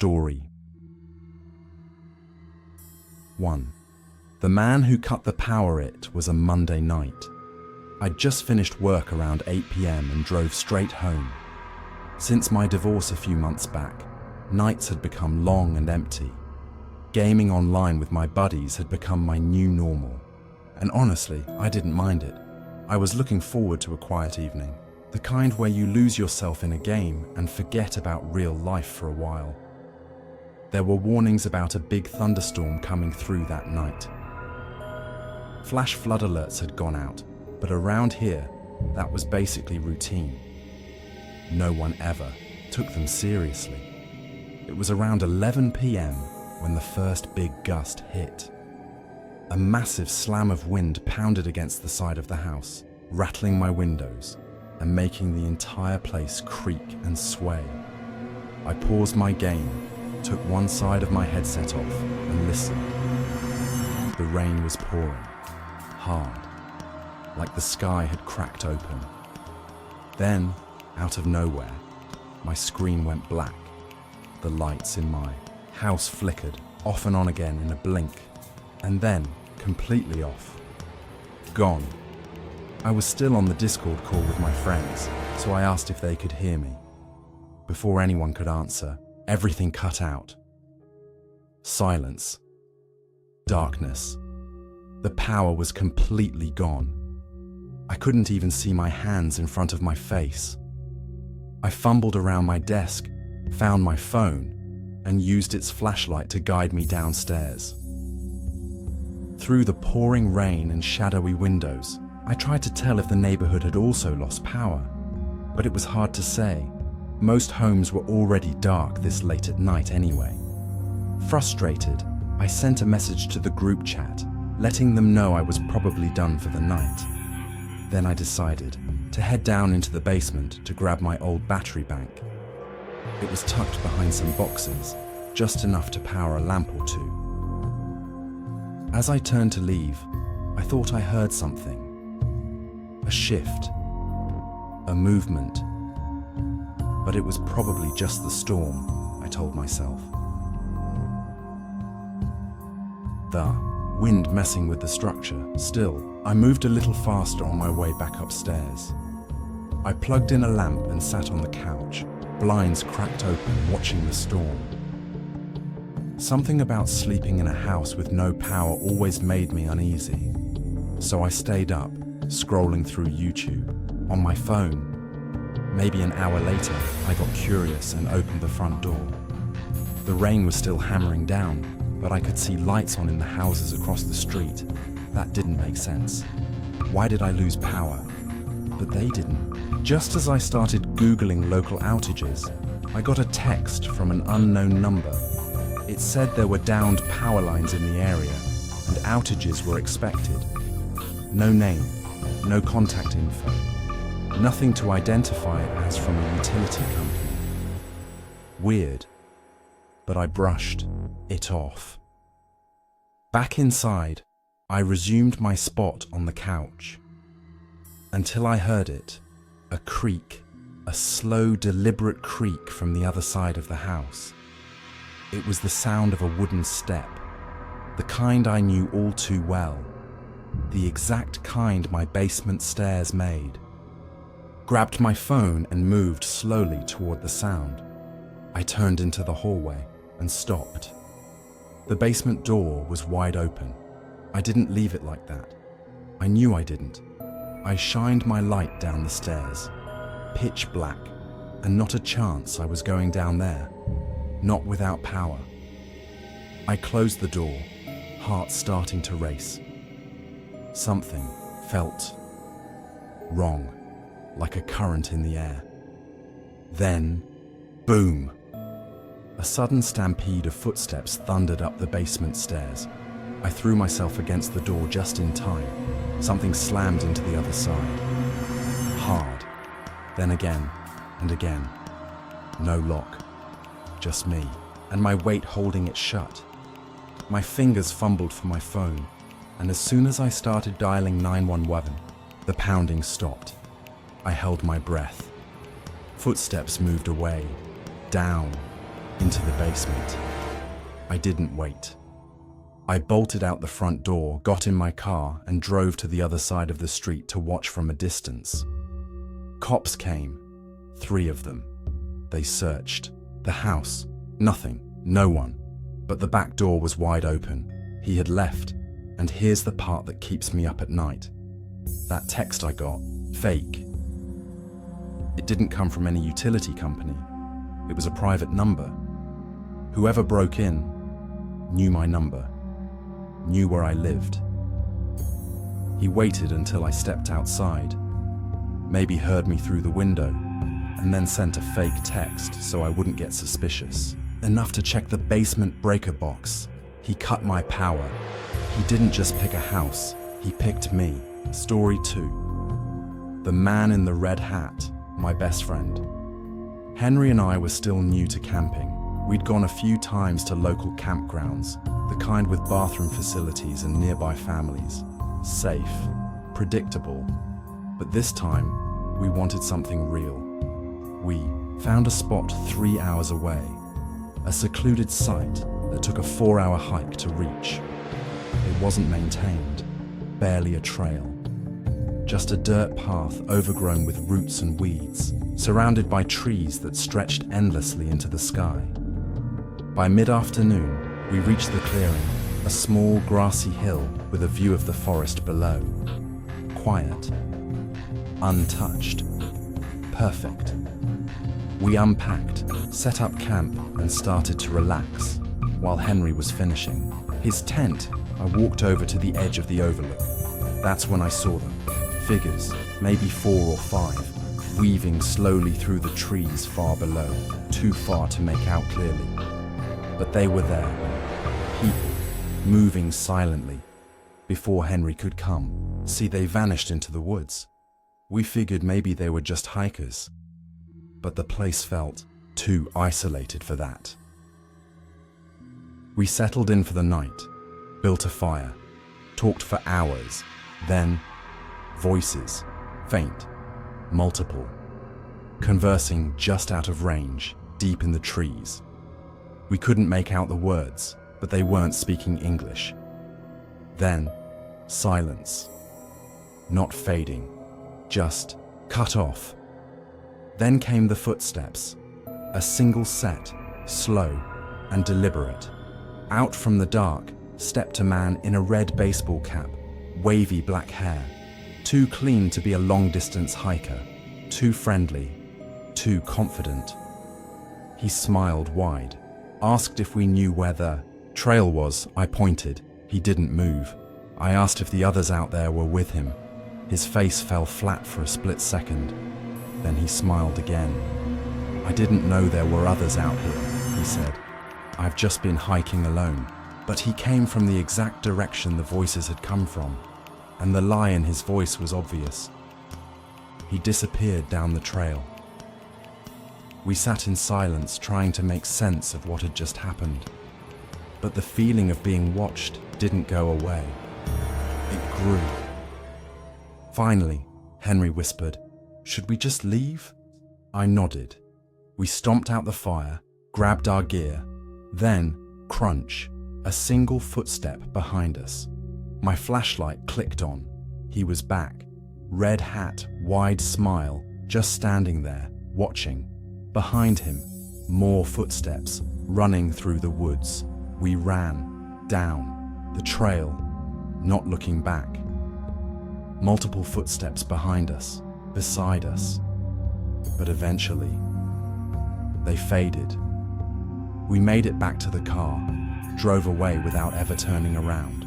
story. 1. The man who cut the power. It was a Monday night. I'd just finished work around 8 p.m. and drove straight home. Since my divorce a few months back, nights had become long and empty. Gaming online with my buddies had become my new normal. And honestly, I didn't mind it. I was looking forward to a quiet evening, the kind where you lose yourself in a game and forget about real life for a while. There were warnings about a big thunderstorm coming through that night. Flash flood alerts had gone out, but around here, that was basically routine. No one ever took them seriously. It was around 11 p.m. when the first big gust hit. A massive slam of wind pounded against the side of the house, rattling my windows and making the entire place creak and sway. I paused my game, took one side of my headset off and listened. The rain was pouring, hard, like the sky had cracked open. Then, out of nowhere, my screen went black. The lights in my house flickered off and on again in a blink, and then completely off. Gone. I was still on the Discord call with my friends, so I asked if they could hear me. Before anyone could answer, everything cut out. Silence. Darkness. The power was completely gone. I couldn't even see my hands in front of my face. I fumbled around my desk, found my phone, and used its flashlight to guide me downstairs. Through the pouring rain and shadowy windows, I tried to tell if the neighborhood had also lost power, but it was hard to say. Most homes were already dark this late at night anyway. Frustrated, I sent a message to the group chat, letting them know I was probably done for the night. Then I decided to head down into the basement to grab my old battery bank. It was tucked behind some boxes, just enough to power a lamp or two. As I turned to leave, I thought I heard something. A shift, a movement. But it was probably just the storm, I told myself. The wind messing with the structure. Still, I moved a little faster on my way back upstairs. I plugged in a lamp and sat on the couch, blinds cracked open, watching the storm. Something about sleeping in a house with no power always made me uneasy. So I stayed up, scrolling through YouTube, on my phone. Maybe an hour later, I got curious and opened the front door. The rain was still hammering down, but I could see lights on in the houses across the street. That didn't make sense. Why did I lose power? But they didn't. Just as I started Googling local outages, I got a text from an unknown number. It said there were downed power lines in the area, and outages were expected. No name, no contact info. Nothing to identify it as from a utility company. Weird, but I brushed it off. Back inside, I resumed my spot on the couch. Until I heard it, a creak, a slow, deliberate creak from the other side of the house. It was the sound of a wooden step, the kind I knew all too well, the exact kind my basement stairs made. Grabbed my phone and moved slowly toward the sound. I turned into the hallway and stopped. The basement door was wide open. I didn't leave it like that. I knew I didn't. I shined my light down the stairs, pitch black, and not a chance I was going down there, not without power. I closed the door, heart starting to race. Something felt wrong, like a current in the air. Then, boom! A sudden stampede of footsteps thundered up the basement stairs. I threw myself against the door just in time. Something slammed into the other side. Hard. Then again, and again. No lock. Just me, and my weight holding it shut. My fingers fumbled for my phone, and as soon as I started dialing 911, the pounding stopped. I held my breath. Footsteps moved away, down, into the basement. I didn't wait. I bolted out the front door, got in my car, and drove to the other side of the street to watch from a distance. Cops came, 3 of them. They searched the house. Nothing, no one. But the back door was wide open. He had left. And here's the part that keeps me up at night. That text I got, fake. It didn't come from any utility company. It was a private number. Whoever broke in knew my number, knew where I lived. He waited until I stepped outside, maybe heard me through the window, and then sent a fake text so I wouldn't get suspicious. Enough to check the basement breaker box. He cut my power. He didn't just pick a house, he picked me. Story 2. The man in the red hat, my best friend. Henry and I were still new to camping. We'd gone a few times to local campgrounds, the kind with bathroom facilities and nearby families. Safe, predictable, but this time we wanted something real. We found a spot 3 hours away, a secluded site that took a 4-hour hike to reach. It wasn't maintained, barely a trail. Just a dirt path overgrown with roots and weeds, surrounded by trees that stretched endlessly into the sky. By mid-afternoon, we reached the clearing, a small grassy hill with a view of the forest below. Quiet, untouched, perfect. We unpacked, set up camp, and started to relax, while Henry was finishing his tent. I walked over to the edge of the overlook. That's when I saw them. Figures, maybe 4 or 5, weaving slowly through the trees far below, too far to make out clearly. But they were there. People, moving silently. Before Henry could come, see, they vanished into the woods. We figured maybe they were just hikers. But the place felt too isolated for that. We settled in for the night, built a fire, talked for hours, then voices, faint, multiple, conversing just out of range, deep in the trees. We couldn't make out the words, but they weren't speaking English. Then, silence. Not fading, just cut off. Then came the footsteps, a single set, slow and deliberate. Out from the dark stepped a man in a red baseball cap, wavy black hair, too clean to be a long-distance hiker, too friendly, too confident. He smiled wide, asked if we knew where the trail was. I pointed. He didn't move. I asked if the others out there were with him. His face fell flat for a split second. Then he smiled again. I didn't know there were others out here, he said. I've just been hiking alone. But he came from the exact direction the voices had come from, and the lie in his voice was obvious. He disappeared down the trail. We sat in silence, trying to make sense of what had just happened. But the feeling of being watched didn't go away. It grew. Finally, Henry whispered, "Should we just leave?" I nodded. We stomped out the fire, grabbed our gear. Then, crunch, a single footstep behind us. My flashlight clicked on. He was back. Red hat, wide smile, just standing there, watching. Behind him, more footsteps, running through the woods. We ran, down, the trail, not looking back. Multiple footsteps behind us, beside us. But eventually, they faded. We made it back to the car, drove away without ever turning around.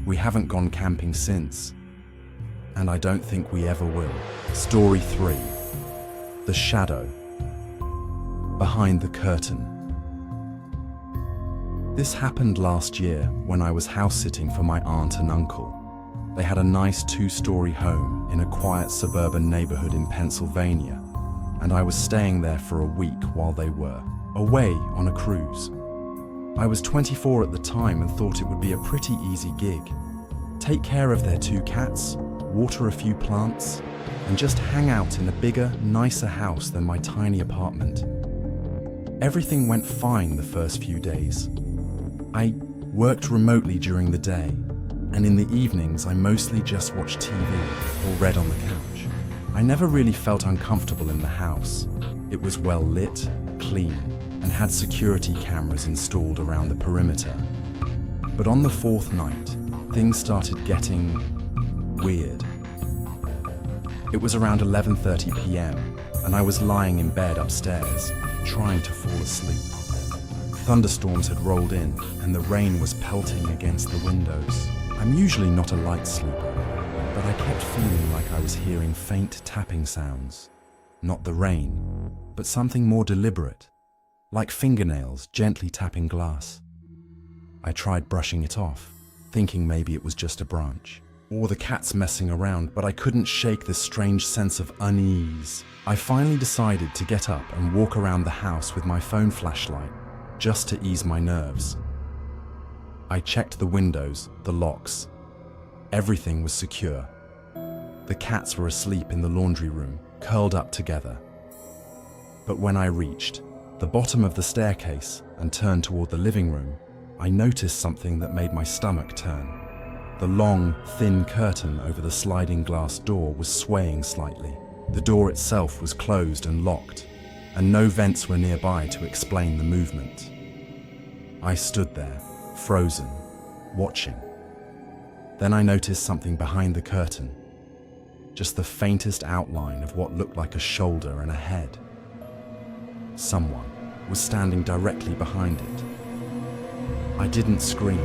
We haven't gone camping since, and I don't think we ever will. Story 3. The shadow. Behind the curtain. This happened last year when I was house-sitting for my aunt and uncle. They had a nice 2-story home in a quiet suburban neighborhood in Pennsylvania, and I was staying there for a week while they were away on a cruise. I was 24 at the time and thought it would be a pretty easy gig. Take care of their 2 cats, water a few plants, and just hang out in a bigger, nicer house than my tiny apartment. Everything went fine the first few days. I worked remotely during the day, and in the evenings I mostly just watched TV or read on the couch. I never really felt uncomfortable in the house. It was well lit, clean, and had security cameras installed around the perimeter. But on the fourth night, things started getting weird. It was around 11:30 p.m. and I was lying in bed upstairs, trying to fall asleep. Thunderstorms had rolled in and the rain was pelting against the windows. I'm usually not a light sleeper, but I kept feeling like I was hearing faint tapping sounds. Not the rain, but something more deliberate, like fingernails gently tapping glass. I tried brushing it off, thinking maybe it was just a branch, or the cats messing around, but I couldn't shake this strange sense of unease. I finally decided to get up and walk around the house with my phone flashlight, just to ease my nerves. I checked the windows, the locks. Everything was secure. The cats were asleep in the laundry room, curled up together. But when I reached the bottom of the staircase and turned toward the living room, I noticed something that made my stomach turn. The long, thin curtain over the sliding glass door was swaying slightly. The door itself was closed and locked, and no vents were nearby to explain the movement. I stood there, frozen, watching. Then I noticed something behind the curtain, just the faintest outline of what looked like a shoulder and a head. Someone was standing directly behind it. I didn't scream.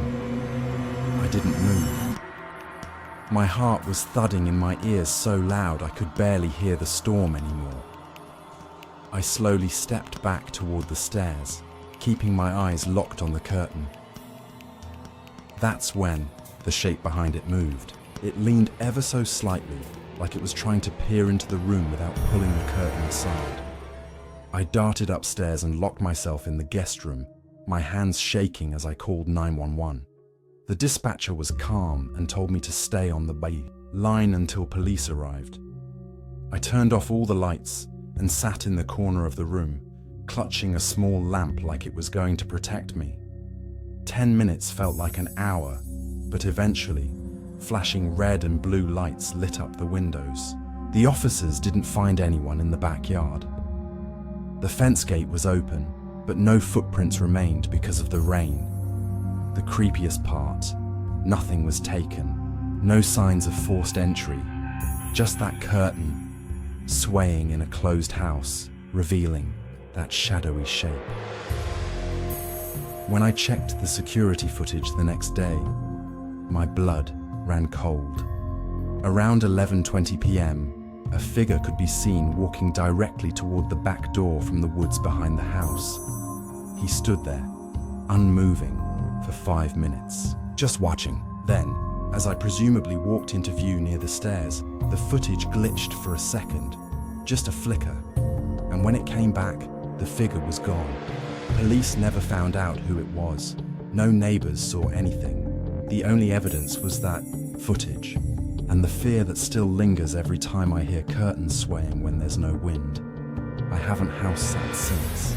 I didn't move. My heart was thudding in my ears so loud I could barely hear the storm anymore. I slowly stepped back toward the stairs, keeping my eyes locked on the curtain. That's when the shape behind it moved. It leaned ever so slightly, like it was trying to peer into the room without pulling the curtain aside. I darted upstairs and locked myself in the guest room, my hands shaking as I called 911. The dispatcher was calm and told me to stay on the line until police arrived. I turned off all the lights and sat in the corner of the room, clutching a small lamp like it was going to protect me. 10 minutes felt like an hour, but eventually, flashing red and blue lights lit up the windows. The officers didn't find anyone in the backyard. The fence gate was open, but no footprints remained because of the rain. The creepiest part, nothing was taken, no signs of forced entry, just that curtain, swaying in a closed house, revealing that shadowy shape. When I checked the security footage the next day, my blood ran cold. Around 11:20 p.m., a figure could be seen walking directly toward the back door from the woods behind the house. He stood there, unmoving, for 5 minutes, just watching. Then, as I presumably walked into view near the stairs, the footage glitched for a second, just a flicker, and when it came back, the figure was gone. Police never found out who it was. No neighbors saw anything. The only evidence was that footage, and the fear that still lingers every time I hear curtains swaying when there's no wind. I haven't house sat since,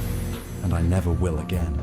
and I never will again.